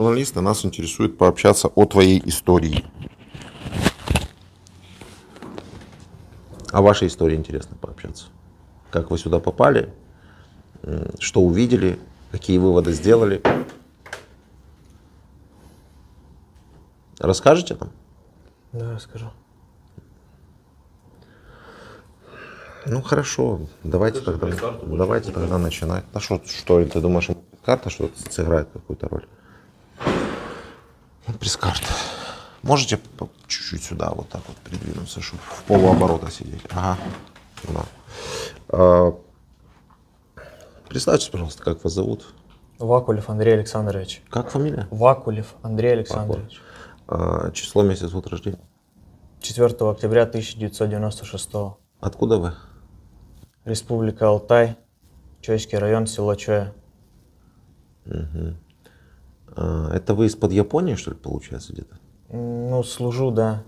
Журналисты, нас интересует пообщаться о твоей истории. О вашей истории интересно пообщаться. Как вы сюда попали, что увидели, какие выводы сделали. Расскажете нам? Да, расскажу. Ну хорошо, давайте тогда начинать. А что, ты думаешь, карта что-то сыграет какую-то роль? Пресс-карта. Можете чуть-чуть сюда вот так вот придвинуться, чтобы в полуоборота сидеть? Ага. Да. Представьтесь, пожалуйста, как вас зовут? Вакулев Андрей Александрович. Как фамилия? Вакулев Андрей Александрович. Число, месяц, год рождения? 4 октября 1996. Откуда вы? Республика Алтай, Чойский район, село Чоя. Угу. Это вы из-под Японии, что ли, получается, где-то? Ну, служу, да.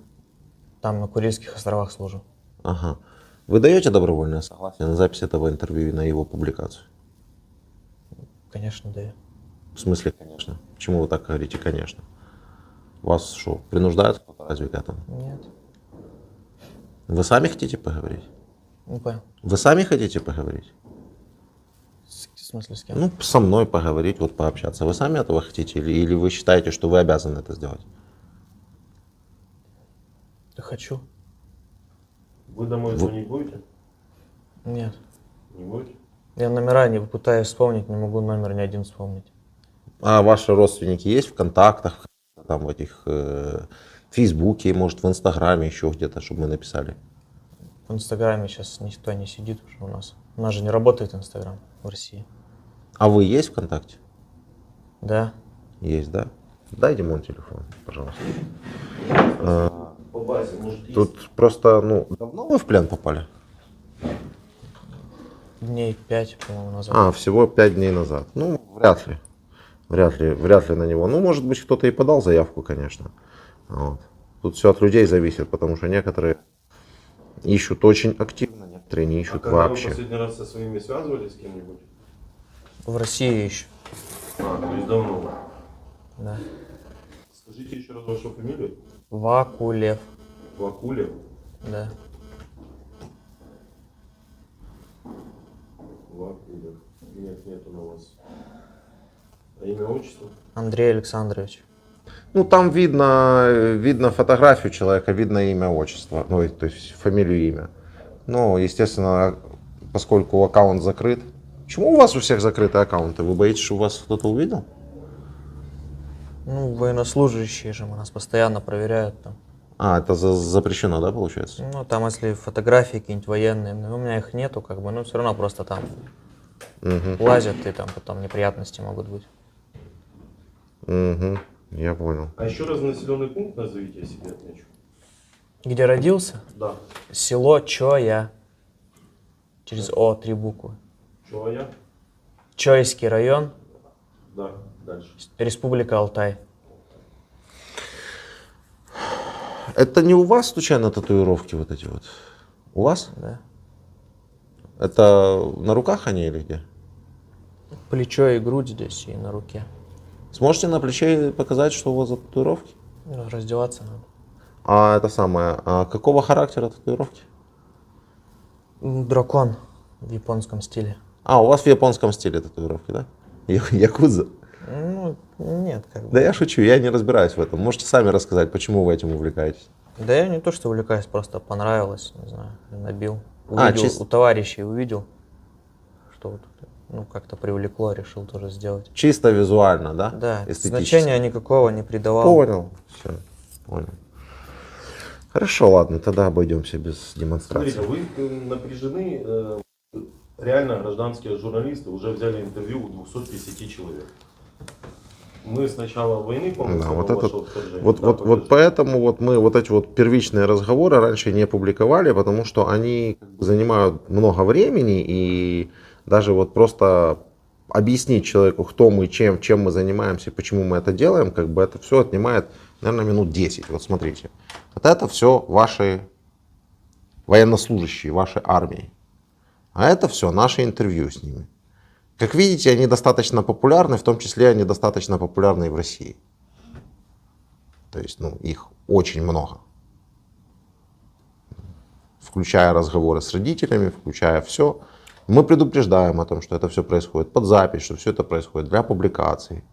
Там, на Курильских островах служу. Ага. Вы даете добровольное согласие на запись этого интервью и на его публикацию? Конечно, даю. В смысле, конечно? Почему вы так говорите, конечно? Вас что, принуждают кто-то разве к этому? Нет. Вы сами хотите поговорить? Не понял. Вы сами хотите поговорить? В смысле, с кем? Ну, со мной поговорить, вот пообщаться. Вы сами этого хотите или вы считаете, что вы обязаны это сделать? Да хочу. Вы домой звонить будете? Нет. Не будете? Я номера не пытаюсь вспомнить, не могу номер ни один вспомнить. А ваши родственники есть в контактах, там в этих Фейсбуке, может, в Инстаграме, еще где-то, чтобы мы написали? В Инстаграме сейчас никто не сидит уже у нас. У нас же не работает Инстаграм в России. А вы есть ВКонтакте? Да. Есть, да? Дайте мой телефон, пожалуйста. По базе, может, Тут просто, давно вы в плен попали? Дней 5, по-моему, назад. Всего 5 дней назад. Ну, вряд ли. Вряд ли на него. Ну, может быть, кто-то и подал заявку, конечно. Вот. Тут все от людей зависит, потому что некоторые ищут очень активно, некоторые не ищут когда вообще. вы последний раз со своими связывались с кем-нибудь? В России еще. То есть давно. Да. Скажите еще раз вашу фамилию. Вакулев. Вакулев. Да. Вакулев. Нету на вас. А имя, отчество? Андрей Александрович. Ну, там видно фотографию человека, видно имя, отчество, то есть фамилию, имя. Ну, естественно, поскольку аккаунт закрыт. Почему у вас у всех закрыты аккаунты? Вы боитесь, что вас кто-то увидел? Ну, военнослужащие же нас постоянно проверяют там. Это запрещено, да, получается? Ну, там, если фотографии какие-нибудь военные, у меня их нету, но все равно просто там лазят, и там потом неприятности могут быть. Угу, я понял. А еще раз населенный пункт назовите, я себе отмечу. Где родился? Да. Село Чоя. Через О, 3 буквы. Чего я? Чойский район, Да. Дальше. Республика Алтай. Это не у вас случайно татуировки вот эти вот? У вас? Да. Это на руках они или где? Плечо и грудь здесь, и на руке. Сможете на плече показать, что у вас за татуировки? Ну, раздеваться надо. А какого характера татуировки? Дракон в японском стиле. У вас в японском стиле татуировки, да? Якудза? Ну, нет, как бы. Да я шучу, я не разбираюсь в этом. Можете сами рассказать, почему вы этим увлекаетесь? Да я не то, что увлекаюсь, просто понравилось, не знаю, набил. Увидел, у товарищей увидел, что вот, как-то привлекло, решил тоже сделать. Чисто визуально, да? Да, эстетически. значения никакого не придавал. Понял, все, понял. Хорошо, ладно, тогда обойдемся без демонстрации. Смотрите, вы напряжены, реально гражданские журналисты уже взяли интервью у 250 человек. Мы с начала войны, по-моему, вот поэтому мы вот эти вот первичные разговоры раньше не публиковали, потому что они занимают много времени, и даже вот просто объяснить человеку, кто мы, чем мы занимаемся, почему мы это делаем, это все отнимает, наверное, минут 10. Вот смотрите, вот это все ваши военнослужащие, вашей армии, а это все наши интервью с ними. Как видите, они достаточно популярны, в том числе они достаточно популярны и в России. То есть, их очень много. Включая разговоры с родителями, включая все. Мы предупреждаем о том, что это все происходит под запись, что все это происходит для публикации.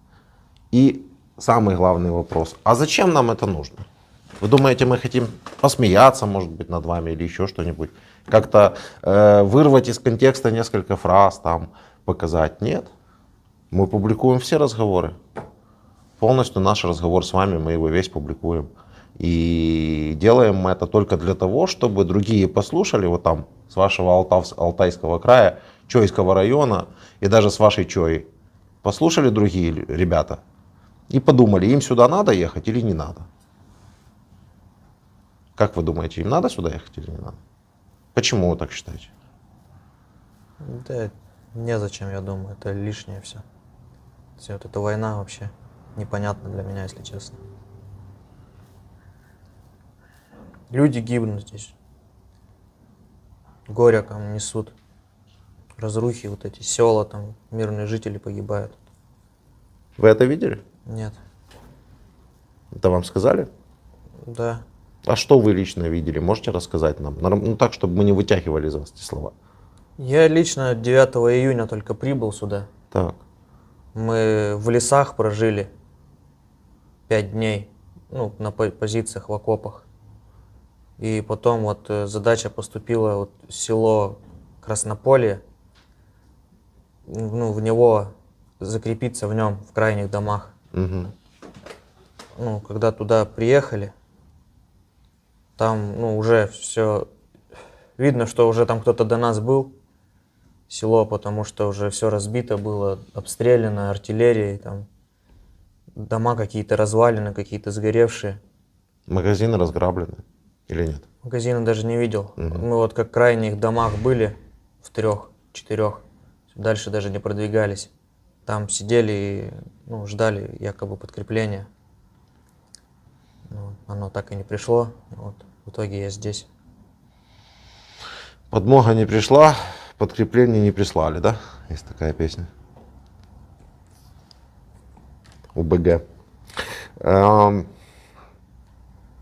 И самый главный вопрос, а зачем нам это нужно? Вы думаете, мы хотим посмеяться, может быть, над вами или еще что-нибудь? Как-то вырвать из контекста несколько фраз, там, показать? Нет. Мы публикуем все разговоры. Полностью наш разговор с вами, мы его весь публикуем. И делаем мы это только для того, чтобы другие послушали, вот там, с вашего Алтайского края, Чойского района и даже с вашей Чои. Послушали другие ребята и подумали, им сюда надо ехать или не надо. Как вы думаете, им надо сюда ехать или не надо? Почему вы так считаете? Да незачем, я думаю, это лишнее все. Все вот эта война вообще непонятна для меня, если честно. Люди гибнут здесь. Горе кому несут. Разрухи, вот эти села, там мирные жители погибают. Вы это видели? Нет. Это вам сказали? Да. А что вы лично видели? Можете рассказать нам? Ну так, чтобы мы не вытягивали из вас эти слова. Я лично 9 июня только прибыл сюда. Так. Мы в лесах прожили 5 дней, на позициях в окопах. И потом вот задача поступила, вот село Краснополье, в него закрепиться в нем, в крайних домах. Угу. Когда туда приехали, там, уже все, видно, что уже там кто-то до нас был, село, потому что уже все разбито было, обстреляно артиллерией, там дома какие-то развалины, какие-то сгоревшие. Магазины разграблены или нет? Магазины даже не видел. Угу. Мы вот как в крайних домах были, в 3-4, дальше даже не продвигались. Там сидели и ждали якобы подкрепления. Оно так и не пришло. Вот, в итоге я здесь. Подмога не пришла, подкрепление не прислали, да? Есть такая песня. УБГ.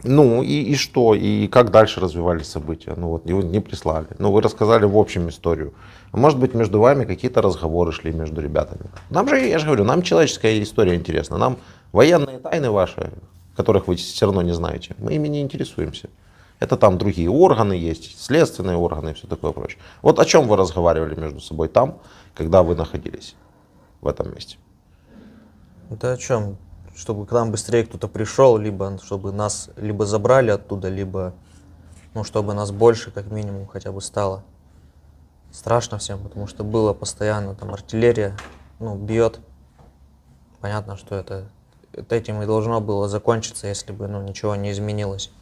И что? И как дальше развивались события? Его не прислали. Вы рассказали в общем историю. А может быть, между вами какие-то разговоры шли между ребятами? Нам же, я же говорю, нам человеческая история интересна. Нам военные тайны ваши, которых вы все равно не знаете, мы ими не интересуемся. Это там другие органы есть, следственные органы и все такое прочее. Вот о чем вы разговаривали между собой там, когда вы находились в этом месте? Это о чем? Чтобы к нам быстрее кто-то пришел, либо чтобы нас либо забрали оттуда, либо чтобы нас больше, как минимум, хотя бы стало. Страшно всем, потому что было постоянно там артиллерия, бьет. Понятно, что этим и должно было закончиться, если бы ничего не изменилось.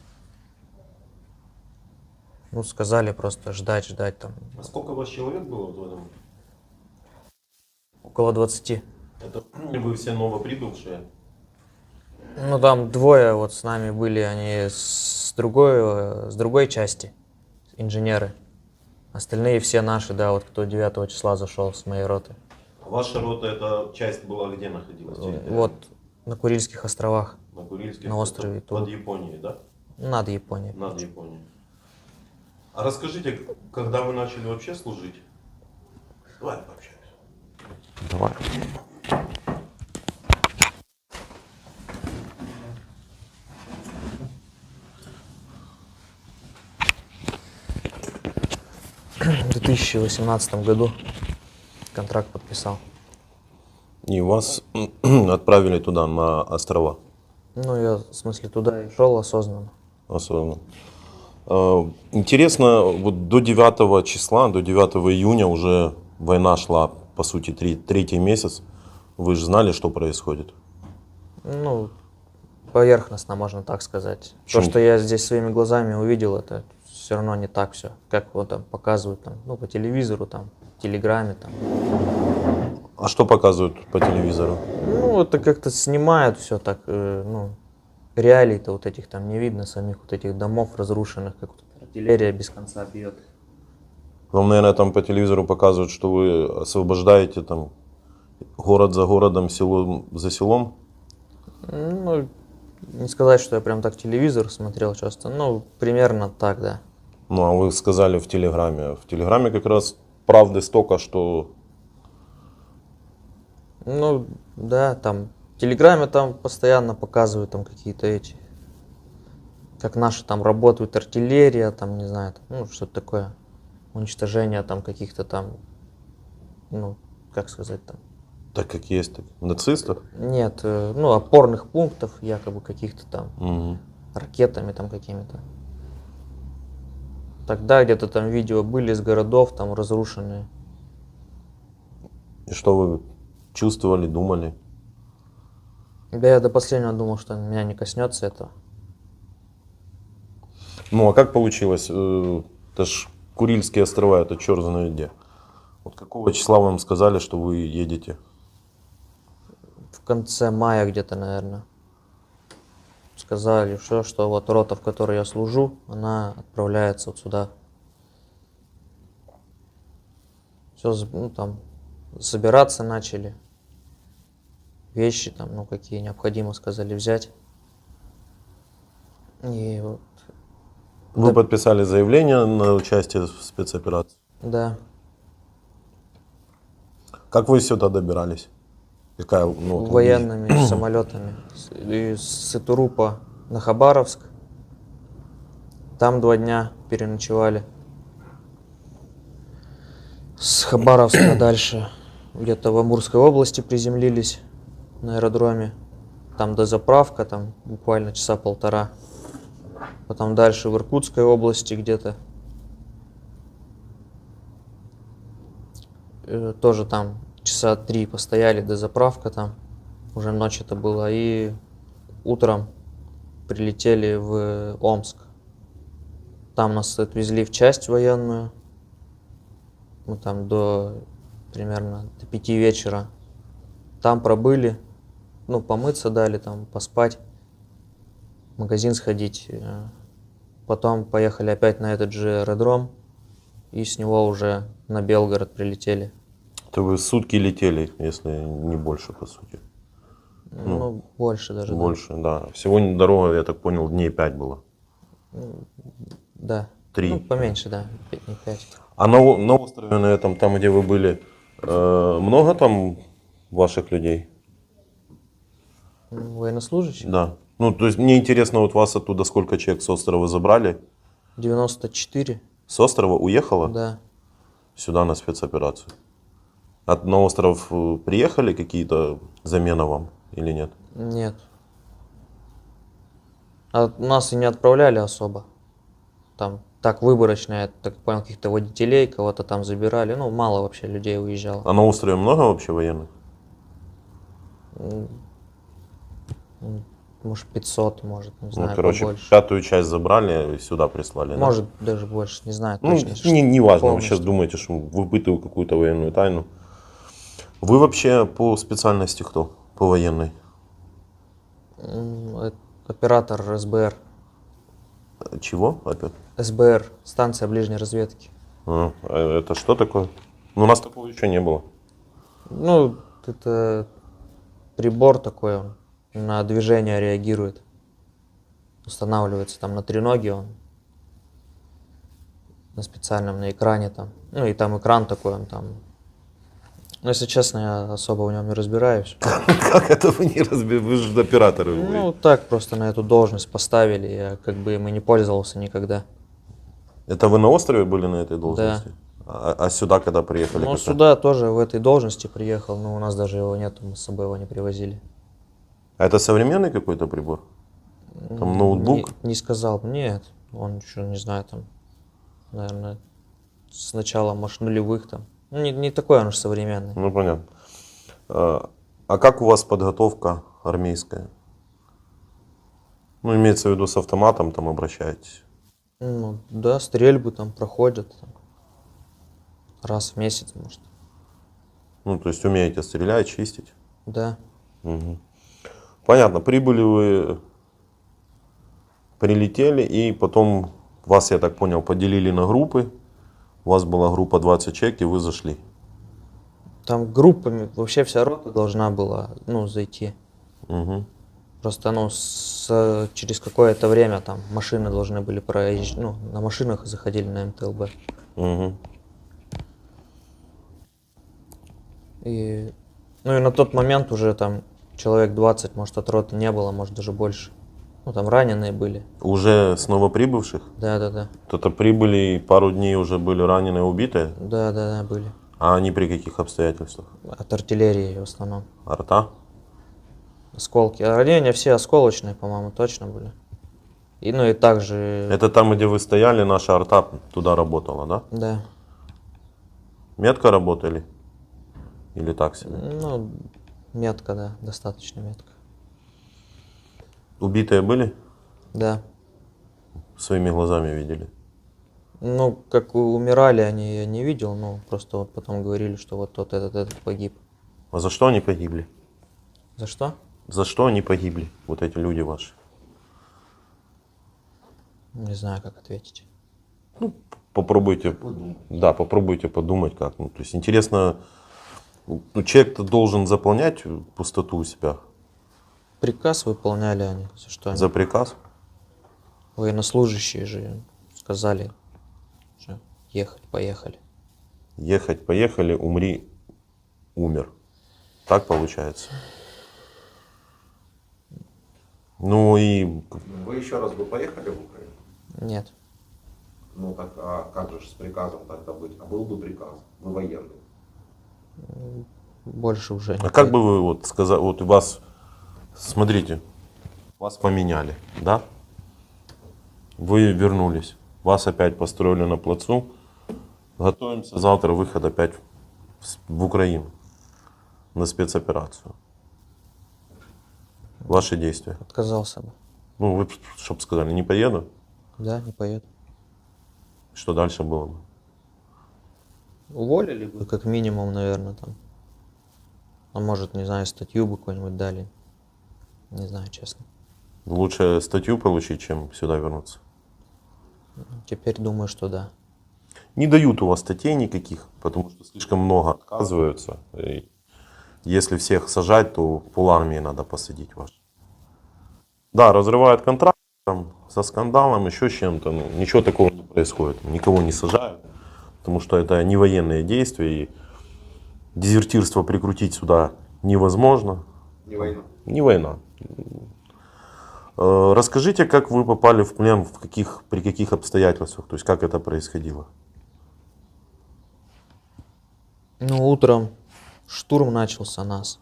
Сказали просто ждать там. А сколько у вас человек было в этом? Около 20. Это вы все новоприбывшие? Там двое вот с нами были, они с другой части, инженеры. Остальные все наши, да, вот кто 9 числа зашел с моей роты. Ваша рота, эта часть была где находилась? Вот на Курильских островах. На Курильских на острове островах. Под Японией, да? Над Японией. Над Японией. А расскажите, когда вы начали вообще служить? Давай пообщаемся. Давай. В 2018 году контракт подписал. И вас отправили туда, на острова? Я, в смысле, туда и шел осознанно. Особенно. Интересно, вот до 9 числа, до 9 июня уже война шла, по сути, третий месяц. Вы же знали, что происходит? Поверхностно, можно так сказать. Почему? То, что я здесь своими глазами увидел, это все равно не так все, как вот там показывают по телевизору, в телеграме. А что показывают по телевизору? Это как-то снимают все так, реалий-то вот этих там не видно, самих вот этих домов разрушенных, как вот артиллерия без конца бьет. Вам, наверное, там по телевизору показывают, что вы освобождаете там город за городом, село за селом? Не сказать, что я прям так телевизор смотрел часто, ну, примерно так, да. Ну, а вы сказали в Телеграме. В Телеграме как раз правды столько, что... Ну, да, там, в Телеграме там постоянно показывают там какие-то эти, как наши там работают артиллерия, там, не знаю, там, ну, что-то такое, уничтожение там каких-то там, ну, как сказать там, Так как есть, так. Нацистов? нет, ну, опорных пунктов якобы каких-то там, Мгм. ракетами там какими-то. Тогда где-то там видео были из городов там разрушенные. И что вы чувствовали, думали? Да я до последнего думал, что меня не коснется этого. Ну, а как получилось? Это ж Курильские острова, это черт знает где. Вот какого числа вам сказали, что вы едете? В конце мая где-то, наверное, сказали, что вот рота, в которой я служу, она отправляется вот сюда. Все, ну, там, собираться начали. Вещи там, ну, какие необходимо, сказали взять. И вот, Вы да, подписали заявление на участие в спецоперации. да. Как вы сюда добирались? Какая, ну, вот Военными самолетами из Сытурупа на Хабаровск. Там 2 дня переночевали. С Хабаровска дальше где-то в Амурской области приземлились на аэродроме. Там дозаправка, там буквально часа полтора. Потом дальше в Иркутской области где-то. Тоже там часа 3 постояли, дозаправка там. Уже ночь это было. И утром прилетели в Омск. Там нас отвезли в часть военную. Мы там примерно до 5 вечера там пробыли. Ну, помыться дали, там поспать, в магазин сходить. Потом поехали опять на этот же аэродром. И с него уже на Белгород прилетели. это вы сутки летели, если не больше, по сути. Ну, больше даже. Да. Больше, да. Всего дорога, я так понял, дней 5 было. Да. 3. Ну, поменьше, да. Не 5. А на острове на этом, там, где вы были, много там ваших людей? Военнослужащих? Да. Ну, то есть мне интересно, вот вас оттуда сколько человек с острова забрали? 94. С острова уехало Да. сюда на спецоперацию? На остров приехали какие-то замены вам или нет? Нет. А нас и не отправляли особо. Там так выборочно, я так понял, каких-то водителей, кого-то там забирали. Ну, мало вообще людей уезжало. А на острове много вообще военных? Может, 500, может, не знаю, Ну, короче, побольше. 5-ю часть забрали и сюда прислали. Да? Может, даже больше, не знаю Ну, точно. не важно, вы полностью. сейчас думаете, что выпытываю какую-то военную тайну. Вы вообще по специальности кто? По военной? Оператор СБР. Чего опять? СБР, станция ближней разведки. Это что такое? Ну, у нас такого еще не было. Ну, это прибор такой, он на движение реагирует. Устанавливается там на треноге он. На специальном, на экране там. Ну и там экран такой, он там. Ну, если честно, я особо в нем не разбираюсь. Как это вы не разбираете? Вы же операторы. Ну, так просто на эту должность поставили, я как бы им и не пользовался никогда. Это вы на острове были на этой должности? Да. А сюда когда приехали? Ну, как-то? сюда тоже в этой должности приехал, но у нас даже его нету, мы с собой его не привозили. А это современный какой-то прибор? Там ноутбук? Не сказал, нет, он еще, не знаю, там, наверное, с начала, может, нулевых там. Ну, не такой он уж современный. Ну, понятно. А как у вас подготовка армейская? Ну, имеется в виду с автоматом там обращаетесь? Ну, да, стрельбы там проходят там, раз в месяц, может. Ну, то есть умеете стрелять, чистить? Да. Угу. Понятно. Прибыли вы, прилетели, и потом вас, я так понял, поделили на группы. У вас была группа 20 человек, и вы зашли. Там группами вообще вся рота должна была, ну, зайти. Угу. Просто, ну, через какое-то время там машины должны были проезжать, ну, на машинах заходили на МТЛБ. Угу. И, ну, и на тот момент уже там человек 20, может, от роты не было, может, даже больше. Ну, там раненые были. Уже с новоприбывших? Да-да-да. Кто-то прибыли и пару дней уже были раненые, убитые? Да-да-да, были. А они при каких обстоятельствах? От артиллерии в основном. Арта? Осколки. А ранения все осколочные, по-моему, точно были. И, ну, и также... Это там, где вы стояли, наша арта туда работала, да? Да. Метко работали? Или так себе? Ну, метко, да, достаточно метко. Убитые были? Да. Своими глазами видели? Ну, как умирали они, я не видел, но просто вот потом говорили, что вот тот, этот погиб. А за что они погибли? За что? За что они погибли, вот эти люди ваши? Не знаю, как ответить. Попробуйте, да, попробуйте подумать как. Ну, то есть интересно, ну, человек-то должен заполнять пустоту у себя. Приказ выполняли они, за что они. За приказ? Военнослужащие же сказали, что ехать, поехали. Ехать, поехали, умри, умер. Так получается? Ну и Вы еще раз бы поехали в Украину? Нет. Ну так, а как же с приказом тогда быть? А был бы приказ? Вы военный. Больше уже не а как поеду. бы вы вот сказали, вот вас, смотрите, вас поменяли, да? Вы вернулись, вас опять построили на плацу, готовимся завтра выход опять в Украину на спецоперацию. Ваши действия. Отказался бы. Ну, вы, чтобы сказали, не поеду, Да, не поеду. что дальше было бы? Уволили бы, как минимум, наверное, там. А может, не знаю, статью бы какую-нибудь дали. Не знаю, честно. Лучше статью получить, чем сюда вернуться. Теперь думаю, что да. Не дают у вас статей никаких, потому что слишком много отказываются. И если всех сажать, то полармии надо посадить ваш. Да, разрывают контракт там, со скандалом, еще с чем-то. Ну, ничего такого не происходит. Никого не сажают, потому что это не военные действия. И дезертирство прикрутить сюда невозможно. Не война. Не война. Расскажите, как вы попали в плен, при каких обстоятельствах, то есть как это происходило? Ну, утром штурм начался нас.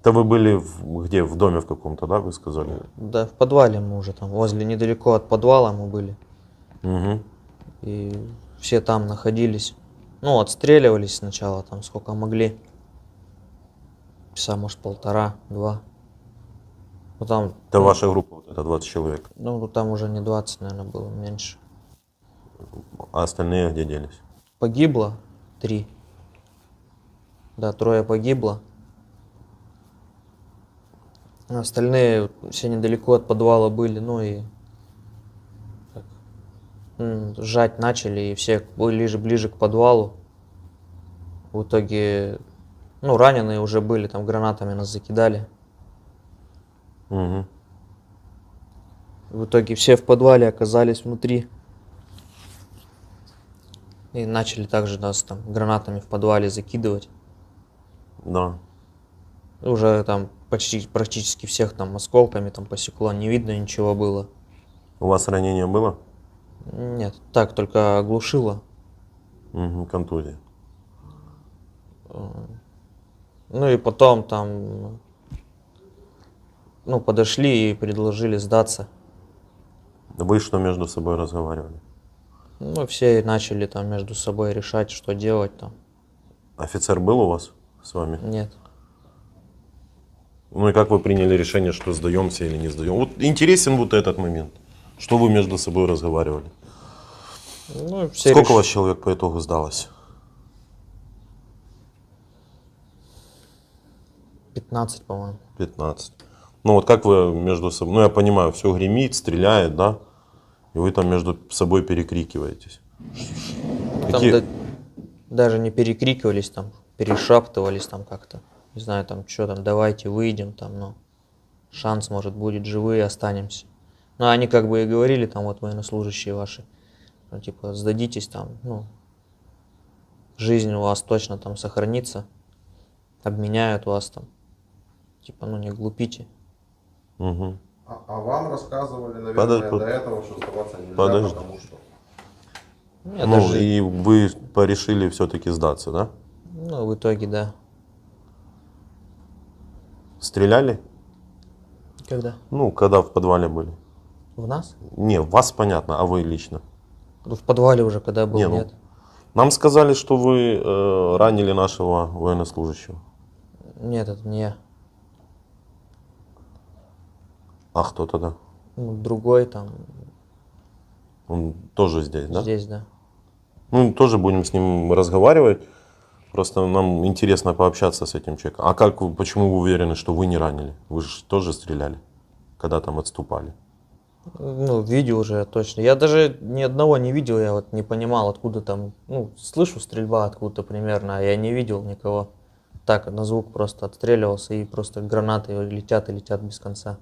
Это вы были где, в доме в каком-то, да, вы сказали? Да, в подвале мы уже там, возле, недалеко от подвала мы были. Угу. И все там находились. Ну, отстреливались сначала, там, сколько могли. Часа, может, полтора-два. Ну, там, Это ваша группа, вот это 20 человек. ну, там уже не 20, наверное, было, меньше. А остальные где делись? Погибло 3. Да, 3 погибло. А остальные все недалеко от подвала были, ну и так, сжать начали, и все ближе к подвалу. В итоге, ну, раненые уже были, там гранатами нас закидали. Угу. В итоге все в подвале оказались внутри. И начали также нас там гранатами в подвале закидывать. Да. Уже там практически всех там осколками там посекло, не видно ничего было. У вас ранение было? Нет, так только оглушило. Угу, контузия. Ну и потом там, ну, подошли и предложили сдаться. Вы что между собой разговаривали? Ну, все начали там между собой решать, что делать там. Офицер был у вас с вами? Нет. Ну и как вы приняли решение, что сдаемся или не сдаем? Вот интересен вот этот момент. Что вы между собой разговаривали? Ну, все Сколько у вас человек по итогу сдалось? 15, по-моему. 15. Ну вот как вы между собой, ну я понимаю, все гремит, стреляет, да? И вы там между собой перекрикиваетесь. Там Какие- даже не перекрикивались, там перешептывались там как-то. Не знаю, там что там, давайте выйдем там, ну. шанс, может, будет, живые останемся. Ну, они как бы и говорили, там, вот, военнослужащие ваши, ну, типа, сдадитесь там, ну, жизнь у вас точно там сохранится, обменяют вас там, типа, ну, не глупите. Мгм. А вам рассказывали, наверное, Подожди. до этого, что сдаваться нельзя, Подожди. потому что... Я Ну, даже, и вы порешили все-таки сдаться, да? ну, в итоге, да. Стреляли? Когда? Ну, когда в подвале были? В нас? Не, вас понятно, а вы лично? Ну, в подвале уже, когда был, Не, ну, нет. Нам сказали, что вы ранили нашего военнослужащего. Нет, это не я. А кто тогда? Ну, другой там, Он тоже здесь, да? здесь, да. Ну, тоже будем с ним разговаривать. Просто нам интересно пообщаться с этим человеком. А как, почему вы уверены, что вы не ранили? Вы же тоже стреляли, когда там отступали. Ну, видео уже точно. Я даже ни одного не видел, я вот не понимал, откуда там, ну, слышу стрельба откуда-то примерно, а я не видел никого. Так, на звук просто отстреливался, и просто гранаты летят и летят без конца.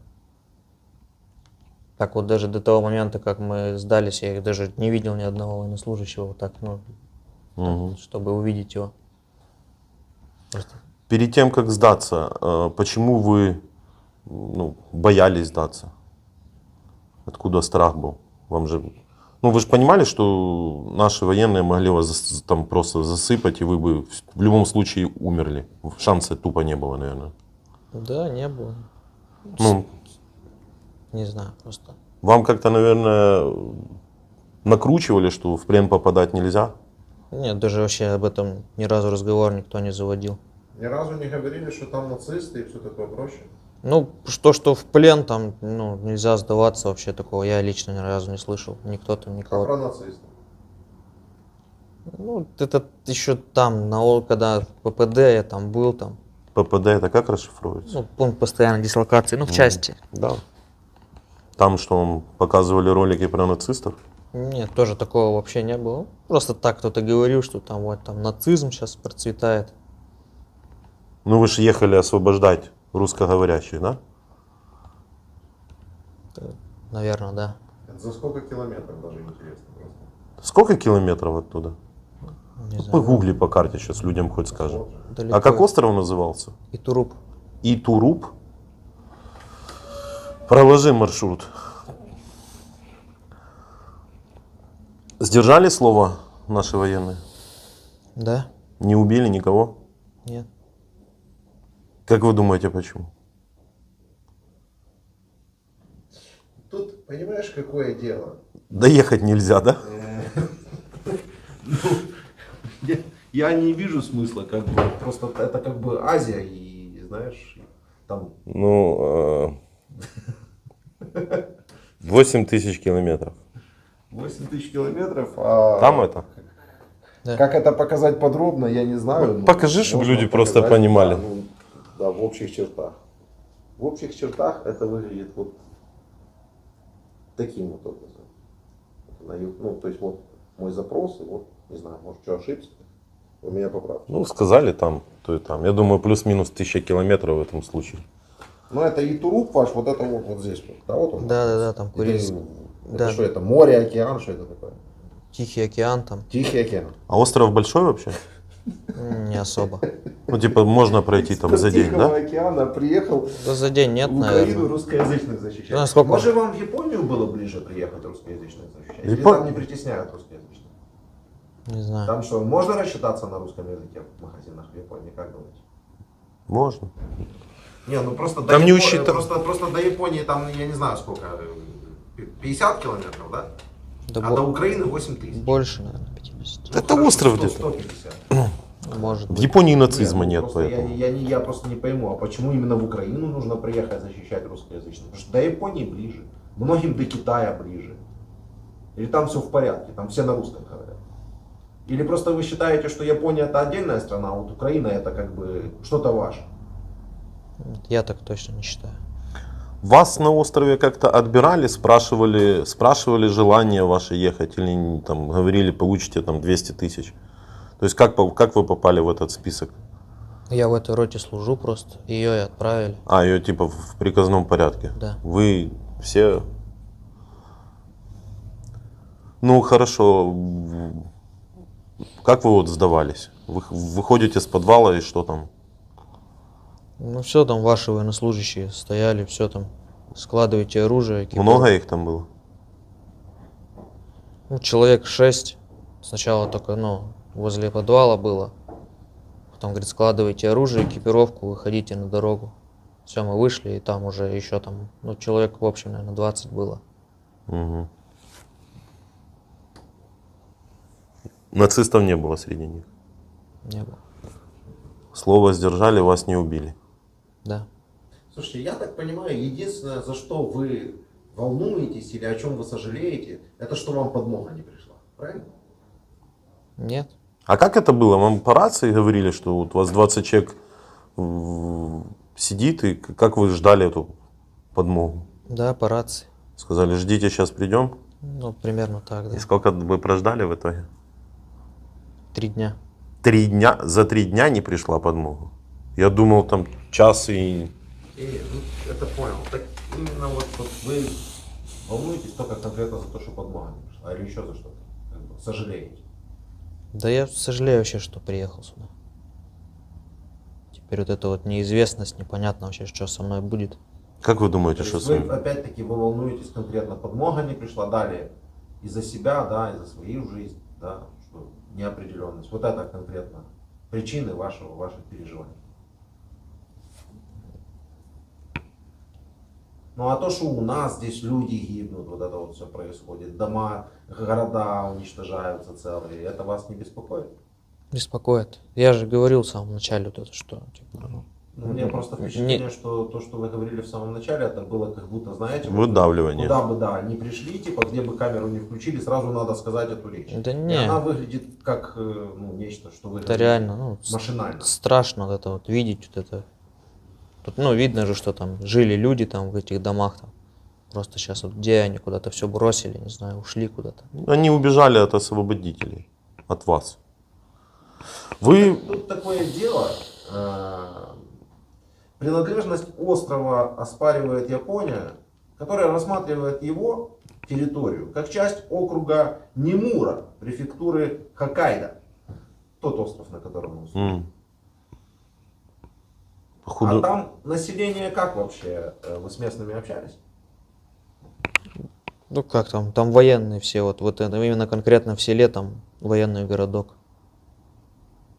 Так вот даже до того момента, как мы сдались, я даже не видел ни одного военнослужащего вот так, ну, Мгм. чтобы увидеть его. Просто. Перед тем, как сдаться, почему вы боялись сдаться? Откуда страх был? Вам же, ну, вы же понимали, что наши военные могли вас там просто засыпать, и вы бы в любом случае умерли. Шанса тупо не было, наверное. Да, не было. Ну, Не знаю, просто. вам как-то, наверное, накручивали, что в плен попадать нельзя. Нет, даже вообще об этом ни разу разговор никто не заводил. Ни разу не говорили, что там нацисты и все такое прочее? Ну, что в плен там, ну, нельзя сдаваться, вообще такого я лично ни разу не слышал. Никто там А никого. про нацистов? Ну, это еще там, когда в ППД я там был, там, ППД это как расшифровывается? ну, пункт постоянной дислокации, ну, в части. Да. Там что, вам показывали ролики про нацистов? Нет, тоже такого вообще не было. Просто так кто-то говорил, что там вот там нацизм сейчас процветает. Ну вы же ехали освобождать русскоговорящих, да? Наверное, да. Это за сколько километров, даже интересно просто. Сколько километров оттуда? Не знаю. Погугли по карте, сейчас людям хоть скажем. Далеко. А как остров назывался? И Туруп. Итуруп. Проложи маршрут. Сдержали слово наши военные? Да? Не убили никого? Нет. Как вы думаете, почему? Тут, понимаешь, какое дело? Доехать нельзя, да? Я не вижу смысла, как бы, просто это как бы Азия, и знаешь, там... Ну, 8 тысяч километров. 8 тысяч километров, а... Там это? Как это показать подробно, я не знаю. Ну, покажи, чтобы можно люди просто понимали. Да, да, в общих чертах. В общих чертах это выглядит вот таким вот образом. Ну, то есть вот мой запрос, и вот, не знаю, может, что ошибся, вы меня поправьте. Ну, сказали там, то и там. Я думаю, плюс-минус 1000 километров в этом случае. Ну, это Итуруп ваш, вот это вот здесь вот, да, вот он. Да, там Это, Курильск. это Да. что это, море, океан, что это такое? Тихий океан там. Тихий океан. А остров большой вообще? Не особо. Ну, типа, можно пройти там за день, Тихого да? океана приехал Да за день нет, в Украину наверное. русскоязычных защищать. Ну, насколько- Может, вам в Японию было ближе приехать русскоязычных защищать? Или Япон- там не притесняют русскоязычных? Не знаю. Там что, можно рассчитаться на русском языке в магазинах в Японии, как думаете? Можно. Не, ну просто Там до не Японии, учитывая- просто до Японии там, я не знаю сколько, 50 километров, да? Да А до Украины 8 тысяч. больше, наверное, 50. Это Хорошо, остров 100, где-то. 150. Может В быть. Японии нацизма ну, нет, просто поэтому. я просто не пойму, а почему именно в Украину нужно приехать защищать русскоязычных? Потому что до Японии ближе, многим до Китая ближе. Или там все в порядке, там все на русском говорят. Или просто вы считаете, что Япония это отдельная страна, а вот Украина это как бы что-то ваше. Я так точно не считаю. Вас на острове как-то отбирали, спрашивали желание ваше ехать или там говорили, получите там 200 тысяч. То есть как вы попали в этот список? Я в этой роте служу просто. Ее и отправили. А, ее типа в приказном порядке. Да. Вы все... Ну, хорошо. Как вы вот сдавались? Вы выходите с подвала и что там? Ну все, там ваши военнослужащие стояли, все там. Складывайте оружие. Много их там было? Ну, человек 6. Сначала только, возле подвала было. Потом, говорит, складывайте оружие, экипировку, выходите на дорогу. Все, мы вышли, и там уже еще там, человек, в общем, наверное, 20 было. Угу. Нацистов не было среди них? Не было. Слово сдержали, вас не убили? Да. Слушайте, я так понимаю, единственное, за что вы волнуетесь или о чем вы сожалеете, это что вам подмога не пришла. Правильно? Нет. А как это было? Вам по рации говорили, что вот у вас 20 человек сидит, и как вы ждали эту подмогу? Да, по рации. Сказали, ждите, сейчас придем. Примерно так, да. И сколько вы прождали в итоге? 3 дня. 3 дня? За 3 дня не пришла подмога? Я думал, там час и... Это понял. Так именно вот вы волнуетесь только конкретно за то, что подмога не пришла, или еще за что-то? Сожалеете? Да я сожалею вообще, что приехал сюда. Теперь вот эта вот неизвестность, непонятно вообще, что со мной будет. Как вы думаете, То что есть с вами? опять-таки вы волнуетесь конкретно, подмога не пришла, далее из-за себя, да, из-за свою жизнь, да, что неопределенность. Вот это конкретно причины ваших переживаний. Ну а то, что у нас здесь люди гибнут, вот это вот все происходит, дома, города уничтожаются целые, это вас не беспокоит? Беспокоит. Я же говорил в самом начале вот это, что типа, Ну, у меня просто впечатление, что то, что вы говорили в самом начале, это было как будто, знаете, вот Выдавливание. куда бы, да, не пришли, типа, где бы камеру не включили, сразу надо сказать эту речь. Да И не. она выглядит как, нечто, что вы Это говорите реально, машинально. страшно вот это вот видеть вот это. Тут, видно же, что там жили люди там в этих домах там. Просто сейчас вот где они куда-то все бросили, не знаю, ушли куда-то. Они убежали от освободителей, от вас. Вы... Тут такое дело, принадлежность острова оспаривает Япония, которая рассматривает его территорию как часть округа Немура, префектуры Хоккайдо. Тот остров, на котором мы служим. Походу... А там население как вообще? Вы с местными общались? Ну как там, там военные все, вот это именно конкретно в селе там военный городок.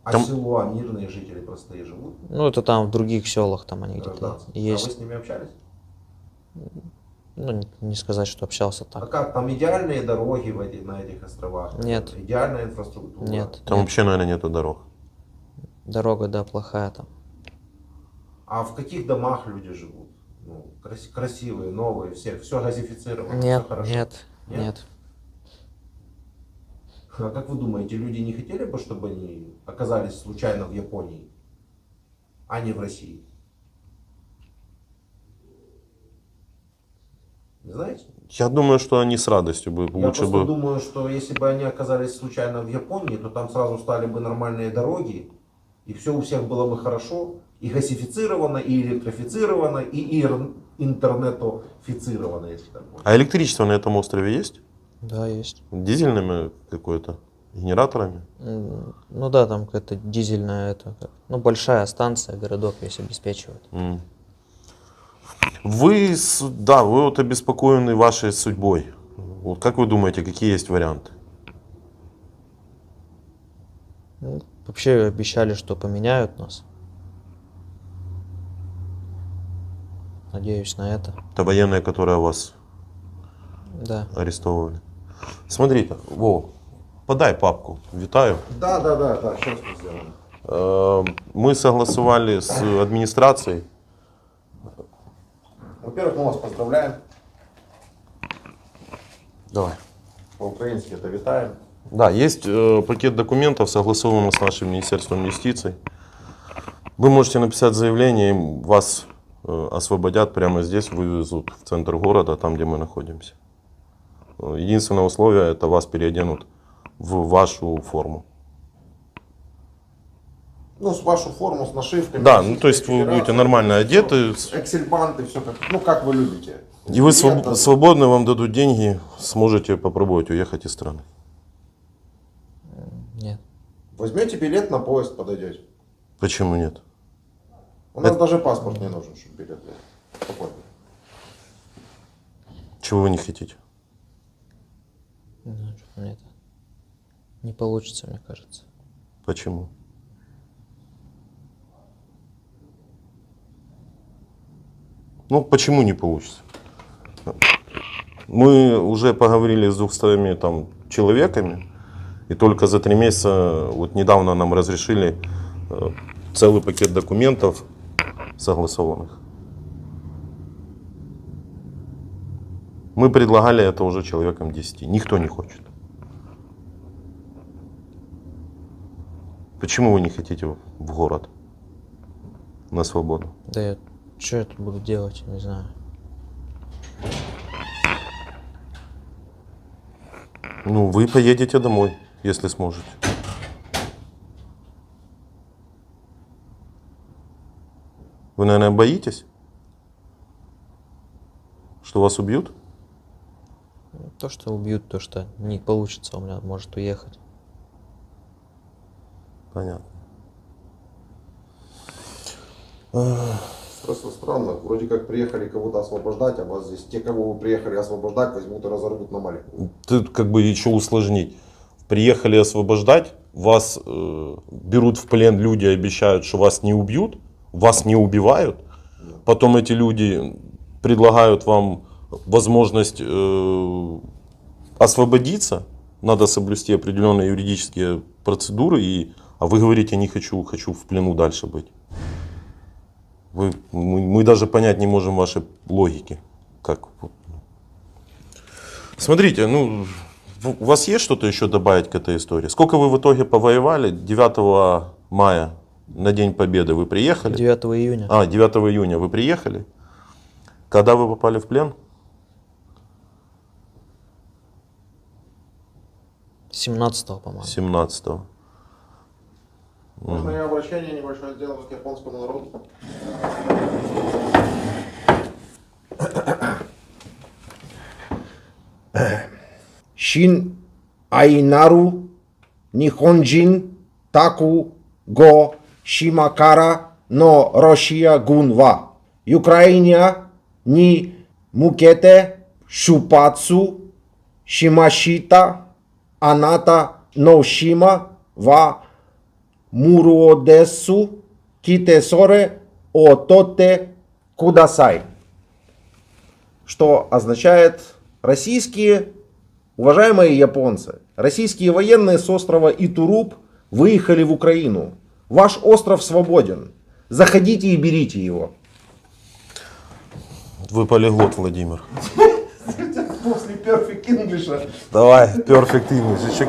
А Там- село, мирные жители простые живут? Ну это там в других селах там они где-то Гражданские. А вы есть. с ними общались? Не сказать, что общался А так. как, там идеальные дороги на этих островах? Нет. Идеальная инфраструктура? Нет. Там вообще, наверное, нету дорог. Дорога, да, плохая там. А в каких домах люди живут? Ну, красивые, новые, все газифицировано, Нет, все хорошо. нет, Нет? нет. А как вы думаете, люди не хотели бы, чтобы они оказались случайно в Японии, а не в России? Не знаете? Я думаю, что они с радостью бы, Я лучше просто бы... думаю, что если бы они оказались случайно в Японии, то там сразу стали бы нормальные дороги, и все у всех было бы хорошо, и газифицировано, и электрифицировано, и интернетофицировано, если так можно. А электричество на этом острове есть? Да, есть. Дизельными какое-то? Генераторами? Ну да, там какая-то дизельная, большая станция, городок весь обеспечивает. Вы вот обеспокоены вашей судьбой. Вот как вы думаете, какие есть варианты? Вообще обещали, что поменяют нас. Надеюсь на это. Это военные, которые вас Да. арестовывали. Смотрите, Вова, подай папку. Витаю. Да, сейчас мы сделаем. Мы согласовали с администрацией. Во-первых, мы вас поздравляем. Давай. По-украински это витаем. Да, есть пакет документов, согласованных с нашим Министерством юстиции. Вы можете написать заявление, и вас освободят прямо здесь, вывезут в центр города, там, где мы находимся. Единственное условие, это вас переоденут в вашу форму. Ну, с вашу форму, с нашивками. Да, ну то есть вы будете нормально одеты, Эксельбанты, все как, ну, как вы любите. и вы Нет, свободны, вам дадут деньги, сможете попробовать уехать из страны. Нет. Возьмете билет на поезд, подойдете. Почему нет? У нас даже паспорт не нужен, чтобы билет был. Спокойно. Чего вы не хотите? Ну, что-то мне это не получится, мне кажется. Почему? Ну, почему не получится? Мы уже поговорили с 200 там, человеками, и только за 3 месяца, вот недавно нам разрешили целый пакет документов согласованных. Мы предлагали это уже человекам 10. Никто не хочет. Почему вы не хотите в город на свободу? Да я, что я тут буду делать, не знаю. Ну, вы поедете домой, если сможете. Вы, наверное, боитесь, что вас убьют? То, что убьют, то, что не получится у меня, может уехать. Понятно. Просто странно. Вроде как приехали кого-то освобождать, а вас здесь те, кого вы приехали освобождать, возьмут и разорвут на молекулы. Тут как бы еще усложнить. Приехали освобождать, вас берут в плен люди, обещают, что вас не убьют, вас не убивают. Потом эти люди предлагают вам возможность освободиться. Надо соблюсти определенные юридические процедуры, а вы говорите, не хочу, хочу в плену дальше быть. Мы даже понять не можем вашей логики. Как? Смотрите, ну, у вас есть что-то еще добавить к этой истории? Сколько вы в итоге повоевали? 9 мая, на День Победы, вы приехали? 9 июня. 9 июня вы приехали? Когда вы попали в плен? 17-го, по-моему. 17-го. Можно я обращение небольшое сделаю к японскому народу? Шин Айнару Нихонджин Таку Го Шимакара но Рошия Гунва. Украиня ни Мукете Шупацу Шимашита Аната Ношима Ва Муруодесу Китесоре Ототе Кудасай. Что означает: российские, уважаемые японцы, российские военные с острова Итуруп выехали в Украину. Ваш остров свободен. Заходите и берите его. Вы полиглот, Владимир. После Perfect English. Давай, Perfect English. Еще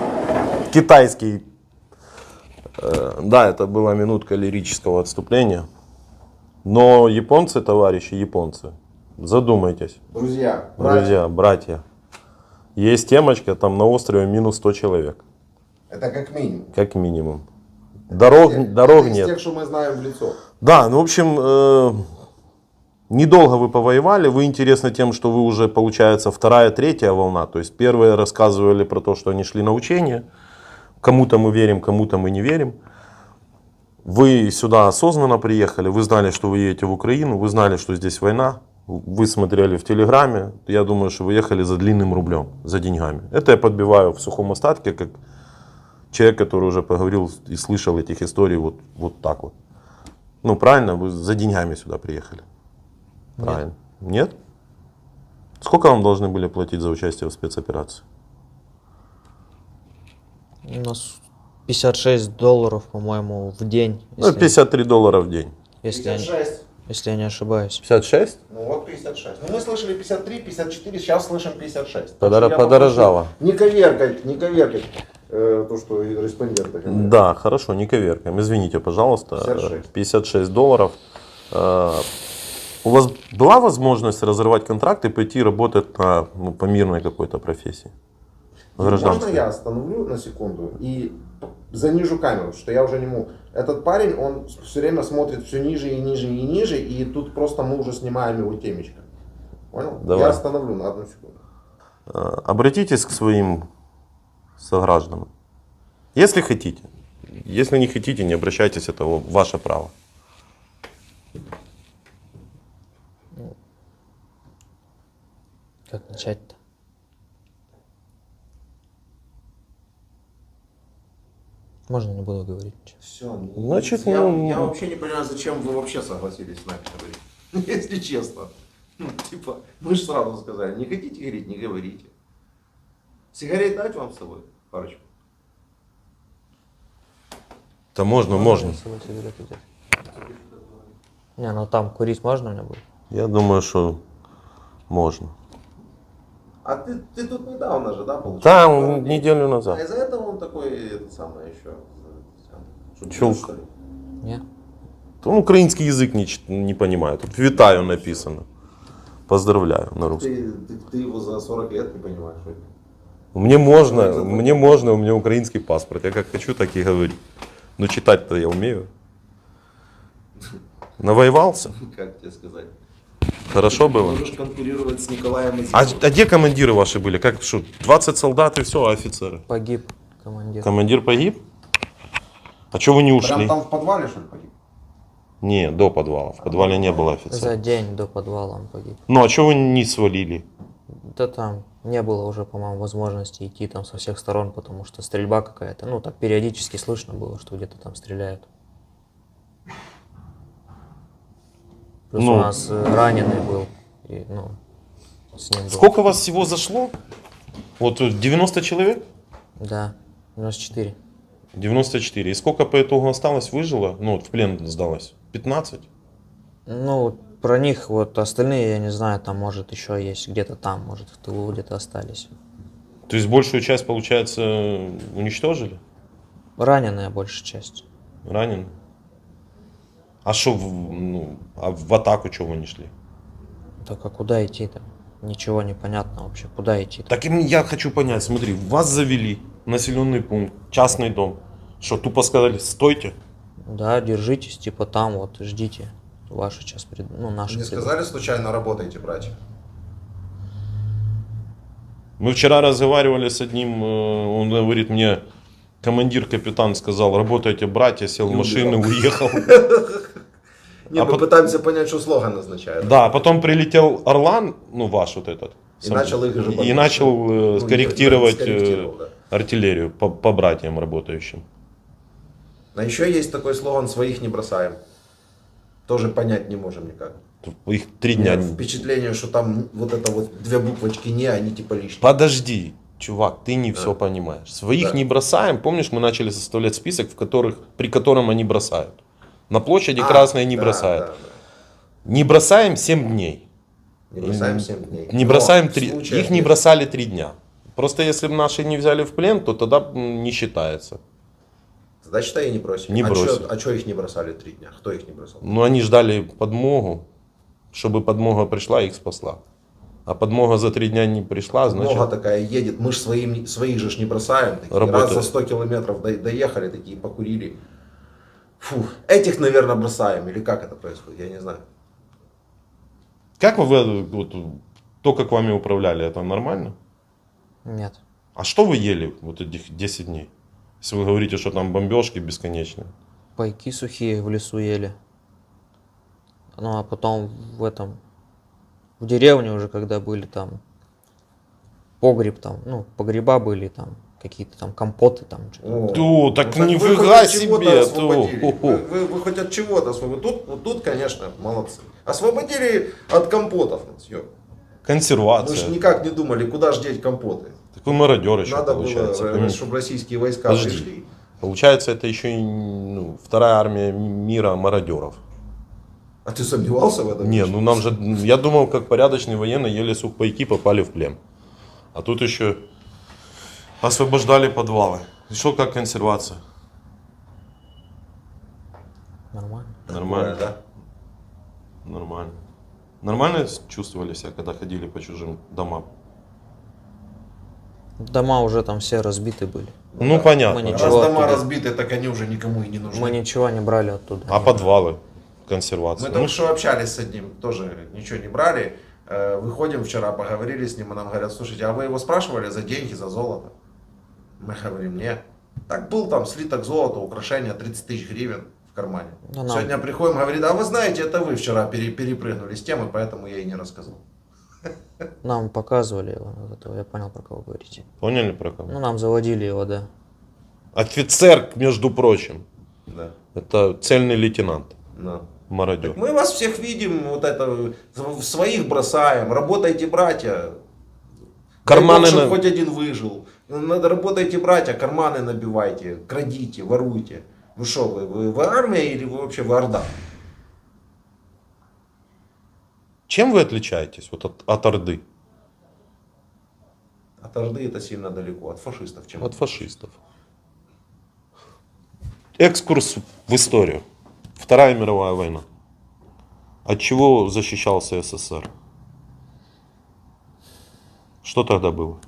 китайский. Да, это была минутка лирического отступления. Но японцы, товарищи, японцы, задумайтесь. Друзья, братья. Есть темочка, там на острове минус 100 человек. это как минимум. Как минимум. Дорог Из нет. тех, что мы знаем в лицо. Да, ну в общем, недолго вы повоевали. Вы интересны тем, что вы уже, получается, 2-я, 3-я волна. То есть первые рассказывали про то, что они шли на учения. Кому-то мы верим, кому-то мы не верим. Вы сюда осознанно приехали, вы знали, что вы едете в Украину, вы знали, что здесь война. Вы смотрели в Телеграме. Я думаю, что вы ехали за длинным рублем, за деньгами. Это я подбиваю в сухом остатке, как человек, который уже поговорил и слышал этих историй вот так вот. Ну, правильно, вы за деньгами сюда приехали. Правильно. Нет? Сколько вам должны были платить за участие в спецоперации? У нас $56, по-моему, в день. Ну, $53 в день. Если я не ошибаюсь. 56? Ну вот 56. Ну мы слышали 53, 54, сейчас слышим 56. Подорожало. Не коверкать то, что респонденты говорят. Да, хорошо, не коверкаем. Извините, пожалуйста. 56. $56. У вас была возможность разорвать контракт и пойти работать по мирной какой-то профессии? Можно я остановлю на секунду и занижу камеру, что я уже не могу. Этот парень, он все время смотрит все ниже и ниже и ниже, и тут просто мы уже снимаем его темечко. Понял? Давай. Я остановлю на 1 секунду. Обратитесь к своим согражданам. Если хотите. Если не хотите, не обращайтесь, это ваше право. Как начать-то? Можно не буду говорить ничего. Все. Значит, я ну- вообще не понимаю, зачем вы вообще согласились с нами говорить. Если честно. Ну, типа, мы же сразу сказали, не хотите говорить, не говорите. Сигарет дать вам с собой? Парочку. Да можно. с собой сигареты взять? Не, ну там курить можно мне будет? Я думаю, что можно. А ты тут недавно же, да, получил? Там неделю А назад. из-за этого он такой, это самое еще. Чулк. Что ли? Не? Он украинский язык не понимает. Тут «витаю» написано. Поздравляю на русском. Ты его за 40 лет не понимаешь. что ли? Мне можно, у меня украинский паспорт. Я как хочу, так и говорю. Но читать-то я умею. Навоевался? Как тебе сказать? Хорошо было? Можешь конкурировать с Николаем А Изюмом. где командиры ваши были? Как что, 20 солдат и все, а офицеры? Погиб командир. Командир погиб? А что вы не ушли? Прям там в подвале, что ли, погиб? Не, до подвала. В подвале не было За офицера. день до подвала он погиб. Ну а что вы не свалили? Да там не было уже, по-моему, возможности идти там со всех сторон, потому что стрельба какая-то. Ну, так периодически слышно было, что где-то там стреляют. Плюс Ну. у нас раненый был. И, ну, с ним был. Сколько вас всего зашло? Вот 90 человек? Да, 94. 94. И сколько по итогу осталось, выжило? Ну, вот в плен сдалось? 15? Ну, про них вот остальные, я не знаю, там может еще есть где-то там, может в тылу где-то остались. То есть большую часть, получается, уничтожили? Раненая большая часть. Ранены? А что, в атаку чего вы не шли? Так а куда идти-то? Ничего не понятно вообще, куда идти. Так и я хочу понять, смотри, вас завели, населенный пункт, частный дом. Что, тупо сказали, стойте? Да, держитесь, типа там вот, ждите. Ваши сейчас, ну, наши. Не сказали случайно работаете, братья? Мы вчера разговаривали с одним, он говорит мне, командир-капитан сказал, работайте, братья, сел в машину, уехал. Не, А мы пытаемся понять, что слоган означает. Да, а потом прилетел Орлан, ну ваш вот этот. И начал их же И начал Ну, скорректировать скорректировал, да. артиллерию по братьям работающим. А еще есть такой слоган «Своих не бросаем». Тоже понять не можем никак. Их 3 дня. Впечатление, что там вот это вот 2 буквочки «не», они типа лишние. Подожди, чувак, ты не все понимаешь. Своих Да. не бросаем. Помнишь, мы начали составлять список, при котором они бросают. На площади Красной не да, бросают. да, да. Не бросаем 7 дней. Не бросаем 7 дней. Не Но бросаем в 3. случаях Их не нет. бросали 3 дня. Просто если бы наши не взяли в плен, то тогда не считается. Тогда считай, и не бросили. Не бросили. А что их не бросали 3 дня? Кто их не бросал? Но они ждали подмогу, чтобы подмога пришла и их спасла. А подмога за 3 дня не пришла, значит... Много такая едет, мы ж своих же ж не бросаем. Такие, Работает. раз за 100 километров доехали, такие покурили. Фу, этих, наверное, бросаем. Или как это происходит, я не знаю. Как вы, вот, то, как вами управляли, это нормально? Нет. А что вы ели вот этих 10 дней? Если вы говорите, что там бомбежки бесконечные. Пайки сухие в лесу ели. Ну а потом в деревне уже, когда были там погреб там, ну, погреба были там, какие-то там компоты там. О, Ту, так вы нифига хоть от чего-то себе, освободили. ту. Вы хоть от чего-то освободили. Тут, конечно, молодцы. Освободили от компотов нас, ё. Мы Консервация. же никак не думали, куда ж деть компоты. Так вы мародер еще Надо получается. было, понимаете? чтобы российские войска Подожди. пришли. Получается, это еще и вторая армия мира мародеров. А ты сомневался в этом? Не, ну нам же, я думал, как порядочный военный, ели сухпайки, попали в плен. А тут еще освобождали подвалы. И что, как консервация? Нормально. Нормально, Да? нормально. Нормально чувствовали себя, когда ходили по чужим домам? Дома уже там все разбиты были. Ну, понятно. Мы Раз ничего дома оттуда- разбиты, так они уже никому и не нужны. Мы ничего не брали оттуда. А подвалы? Консервация? Мы Ну, только что общались с одним, тоже ничего не брали. Выходим вчера, поговорили с ним, и нам говорят, слушайте, а вы его спрашивали за деньги, за золото? Мы говорим, нет. Так был там слиток золота, украшения, 30 тысяч гривен в кармане. Да нам- Сегодня приходим, говорит, а вы знаете, это вы вчера перепрыгнули с темы, поэтому я и не рассказал. Нам показывали его, вот этого я понял, про кого говорите. Поняли про кого? Ну, нам заводили его, да. Офицер, между прочим. Да. Это цельный лейтенант. Да. Мародер. Мы вас всех видим, вот это, в своих бросаем, работайте, братья. Карманы Дай Бог, чтоб на- хоть один выжил. Надо работайте, братья, карманы набивайте, крадите, воруйте. Вы что, вы армия или вы вообще вы орда? Чем вы отличаетесь вот от Орды? От орды это сильно далеко, от фашистов. Чем? От фашистов. Экскурс в историю. Вторая мировая война. От чего защищался СССР? Что тогда было?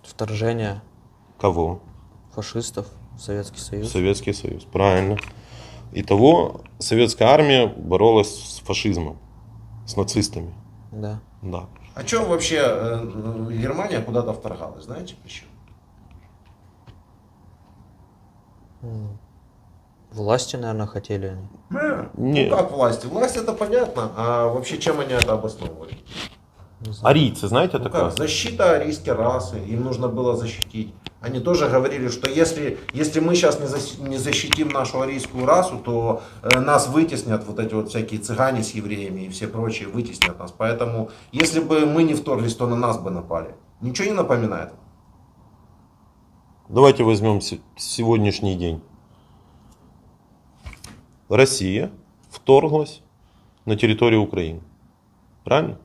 Вторжение Кого? фашистов в Советский Союз. Советский Союз. Правильно. Итого советская армия боролась с фашизмом, с нацистами. Да. Да. А что вообще Германия куда-то вторгалась, знаете почему? Власти, наверное, хотели они. Нет. Ну как власти? Власть это понятно, а вообще чем они это обосновывали? Арийцы, знаете Ну такое? как, защита арийской расы, им нужно было защитить. Они тоже говорили, что если мы сейчас не защитим нашу арийскую расу, то нас вытеснят вот эти вот всякие цыгане с евреями и все прочие вытеснят нас. Поэтому, если бы мы не вторглись, то на нас бы напали. Ничего не напоминает? Давайте возьмем сегодняшний день. Россия вторглась на территорию Украины. Правильно?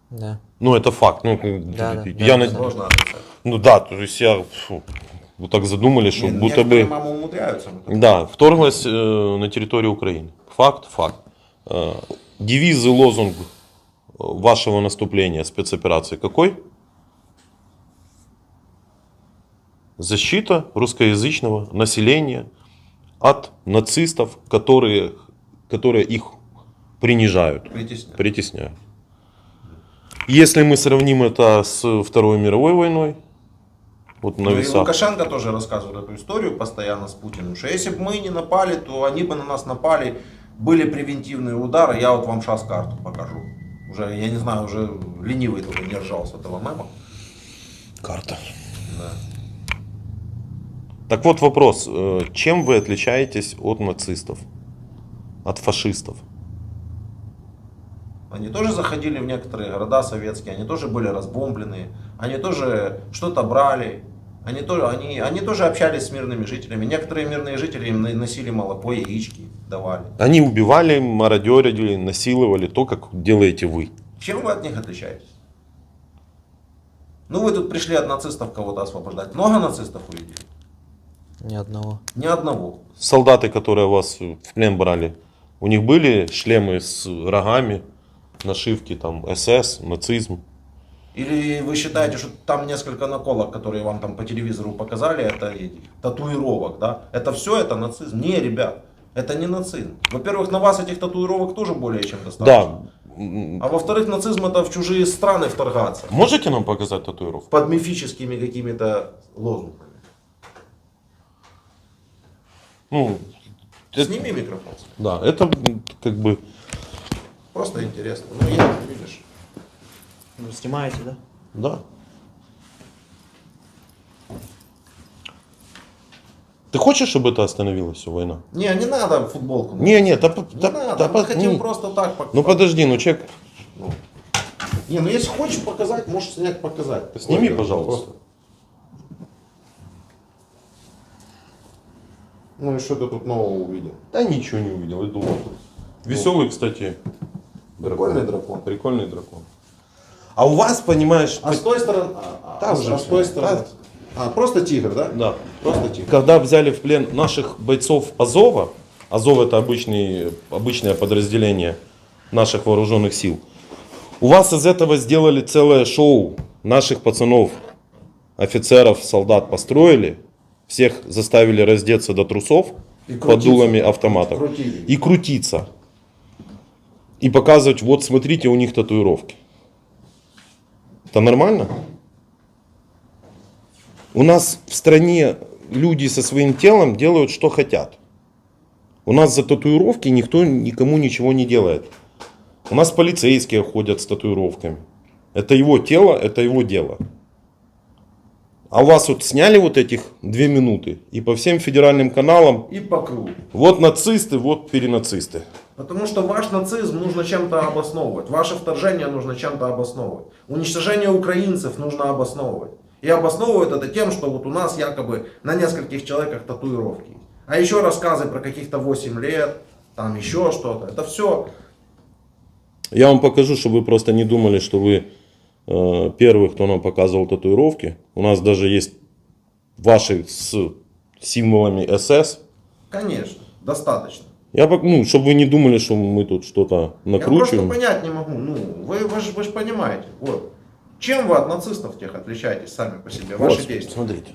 Да. Ну, это факт. Ну, Да, я да, на- Сложно отрицать. Ну да, то есть вот так задумали, что будто Некоторые бы... мамы умудряются. но так. Да, вторглась на территорию Украины. Факт, факт. Девиз и лозунг вашего наступления, спецоперации какой? Защита русскоязычного населения от нацистов, которые их принижают, Притесняют. притесняют. Если мы сравним это с Второй мировой войной, вот на Ну и весах. Лукашенко тоже рассказывает эту историю постоянно с Путиным, что если бы мы не напали, то они бы на нас напали, были превентивные удары, я вот вам сейчас карту покажу. Уже, я не знаю, уже ленивый только не ржал с этого мема. Карта. Да. Так вот вопрос, чем вы отличаетесь от нацистов, от фашистов? Они тоже заходили в некоторые города советские, они тоже были разбомблены, они тоже что-то брали, они тоже общались с мирными жителями. Некоторые мирные жители им носили молоко, яички давали. Они убивали, мародерили, насиловали то, как делаете вы. Чем вы от них отличаетесь? Ну вы тут пришли от нацистов кого-то освобождать. Много нацистов увидели? Ни одного. Ни одного. Солдаты, которые вас в плен брали, у них были шлемы с рогами, нашивки там СС, нацизм? Или вы считаете, что там несколько наколок, которые вам там по телевизору показали, это татуировок, да? Это все, это нацизм? Не, ребят, это не нацизм. Во-первых, на вас этих татуировок тоже более чем достаточно. Да. А во-вторых, нацизм это в чужие страны вторгаться. Можете нам показать татуировку? Под мифическими какими-то лозунгами. Ну, это- Сними микрофон. да, это как бы... Просто интересно. Ну, я, видишь. Вы снимаете, да? Да. Ты хочешь, чтобы это остановилась все война? Не надо футболку. Не, Не надо, мы хотим не. просто так Ну подожди, ну человек, Ну. Не, ну если хочешь показать, можешь снять показать. сними, Ой, пожалуйста. Ну и что ты тут нового увидел? Да ничего не увидел, я думал. Веселый, кстати. Прикольный дракон. Прикольный дракон. А у вас, понимаешь, А с той стороны? Там же с той всё. стороны? Просто тигр, да? да, Просто тигр. когда взяли в плен наших бойцов Азова, Азов это обычное подразделение наших вооруженных сил, у вас из этого сделали целое шоу наших пацанов офицеров, солдат построили, всех заставили раздеться до трусов под дулами автоматов и крутиться. И показывать, вот смотрите, у них татуировки. Это нормально? У нас в стране люди со своим телом делают, что хотят. У нас за татуировки никто никому ничего не делает. У нас полицейские ходят с татуировками. Это его тело, это его дело. А у вас вот сняли вот этих 2 минуты и по всем федеральным каналам И по кругу. вот нацисты, вот перенацисты. Потому что ваш нацизм нужно чем-то обосновывать. Ваше вторжение нужно чем-то обосновывать. Уничтожение украинцев нужно обосновывать. И обосновывают это тем, что вот у нас якобы на нескольких человеках татуировки. А еще рассказы про каких-то 8 лет, там еще что-то. Это все. Я вам покажу, чтобы вы просто не думали, что вы первый, кто нам показывал татуировки. У нас даже есть ваши с символами СС. Конечно, достаточно. Чтобы вы не думали, что мы тут что-то Я просто накручиваем. понять не могу. Ну, вы же понимаете. Вот. Чем вы от нацистов тех отличаетесь сами по себе? Ваши Вот, действия. смотрите.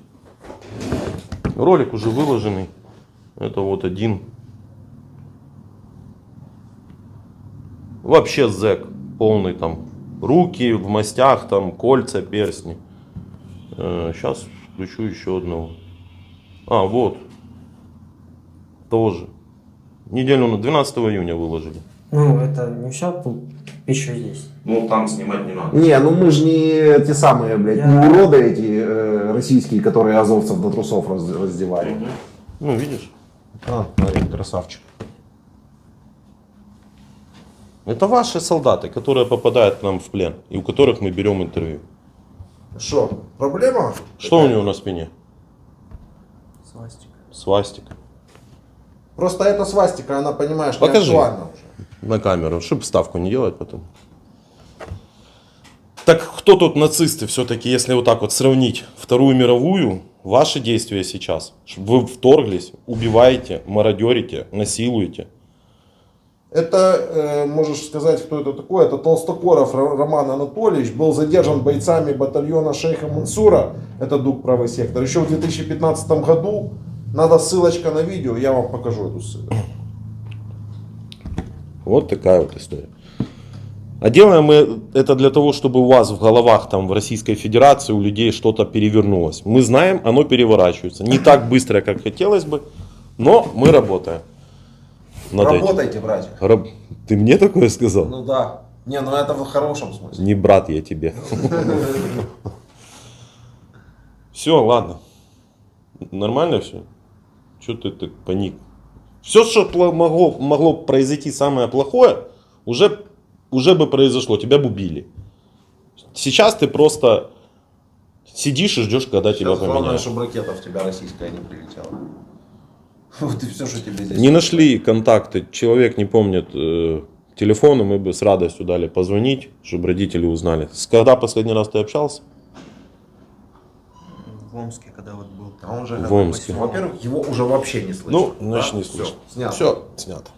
Ролик уже выложенный. Это вот один. Вообще зэк полный там. Руки в мастях, там кольца, перстни. Сейчас включу еще одного. А, вот. Тоже. Неделю, 12 июня выложили. Ну, это не все, тут еще здесь. Ну, там снимать не надо. Не, ну мы же не те самые, блядь, не уроды эти российские, которые азовцев до трусов раздевали. Ну, видишь? А, смотри, красавчик. Это ваши солдаты, которые попадают к нам в плен, и у которых мы берем интервью. Что, проблема? Что у него на спине? Свастика. Свастика. Просто эта свастика, она, понимаешь, не Покажи. актуальна уже. На камеру, чтобы ставку не делать потом. Так кто тут нацисты все-таки, если вот так вот сравнить Вторую мировую, ваши действия сейчас? Чтобы вы вторглись, убиваете, мародерите, насилуете. Это, можешь сказать, кто это такой, это Толстокоров Роман Анатольевич, был задержан бойцами батальона шейха Мансура, это ДУК правый сектор, еще в 2015 году. Надо ссылочка на видео, я вам покажу эту ссылку. Вот такая вот история. А делаем мы это для того, чтобы у вас в головах там в Российской Федерации у людей что-то перевернулось. Мы знаем, оно переворачивается. Не так быстро, как хотелось бы, но мы работаем. над этим. Работайте, братья. Ты мне такое сказал? Ну да. Не, ну это в хорошем смысле. Не брат я тебе. Все, ладно. Нормально все? Че ты так паник? Все, что могло произойти самое плохое, уже бы произошло. Тебя бы убили. Сейчас ты просто сидишь и ждешь, когда тебя Сейчас главное, поменяют. чтобы ракета в тебя российская не прилетела. Вот и все, что тебе здесь. Не нашли контакты, человек не помнит телефона, мы бы с радостью дали позвонить, чтобы родители узнали. Когда последний раз ты общался? В Омске, когда вот был. А он же, В Омске. во-первых, его уже вообще не слышно. Ну, значит, Да? не Всё, слышно. снято. Все, снято.